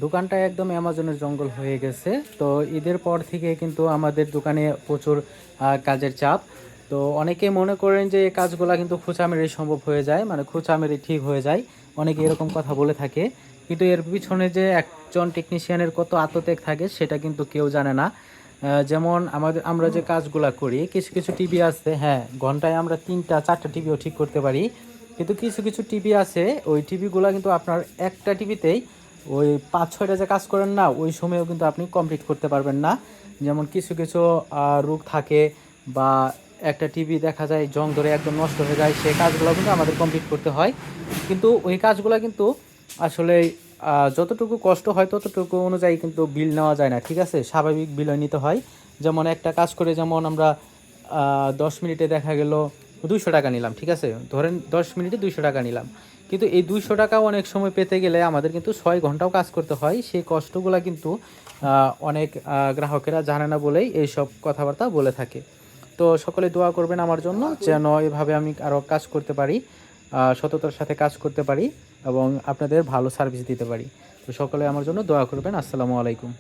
দোকানটা একদম অ্যামাজনের জঙ্গল হয়ে গেছে। তো ঈদের পর থেকে কিন্তু আমাদের দোকানে প্রচুর কাজের চাপ। তো অনেকে মনে করেন যে এই কাজগুলা কিন্তু খোঁচা মেরেই সম্ভব হয়ে যায়, মানে খোঁচা মেরে ঠিক হয়ে যায়। অনেকে এরকম কথা বলে থাকে, কিন্তু এর পিছনে যে একজন টেকনিশিয়ানের কত আত্মত্যাগ থাকে সেটা কিন্তু কেউ জানে না। যেমন আমরা যে কাজগুলা করি, কিছু কিছু টিভি আছে, হ্যাঁ ঘন্টায় আমরা 3টা 4টা টিভিও ঠিক করতে পারি। কিন্তু কিছু কিছু টিভি আছে, ওই টিভিগুলো কিন্তু আপনার একটা টিভিতেই ওই 5-6টা যে কাজ করেন না, ওই সময়ও কিন্তু আপনি কমপ্লিট করতে পারবেন না। যেমন কিছু কিছু রোগ থাকে, বা একটা টিভি দেখা যায় জং ধরে একদম নষ্ট হয়ে যায়, সেই কাজগুলো কিন্তু আমাদের কমপ্লিট করতে হয়। কিন্তু ওই কাজগুলো কিন্তু আসলে যতটুকু কষ্ট হয় ততটুকু অনুযায়ী কিন্তু বিল নেওয়া যায় না, ঠিক আছে, স্বাভাবিক বিল নিতে হয়। যেমন একটা কাজ করে, যেমন আমরা 10 মিনিটে দেখা গেল 200 টাকা নিলাম, ঠিক আছে, ধরেন 10 মিনিটে 200 টাকা নিলাম। কিন্তু এই 200 টাকা অনেক সময় পেতে গেলে আমাদের কিন্তু 6 ঘন্টাও কাজ করতে হয়। সেই কষ্টগুলা কিন্তু অনেক গ্রাহকেরা জানে না বলেই এইসব কথাবার্তা বলে থাকে। তো সকলে দোয়া করবেন আমার জন্য, যেন এভাবে আমি আরও কাজ করতে পারি, সততার সাথে কাজ করতে পারি, এবং আপনাদের ভালো সার্ভিস দিতে পারি। তো সকলে আমার জন্য দোয়া করবেন। আসসালামু আলাইকুম।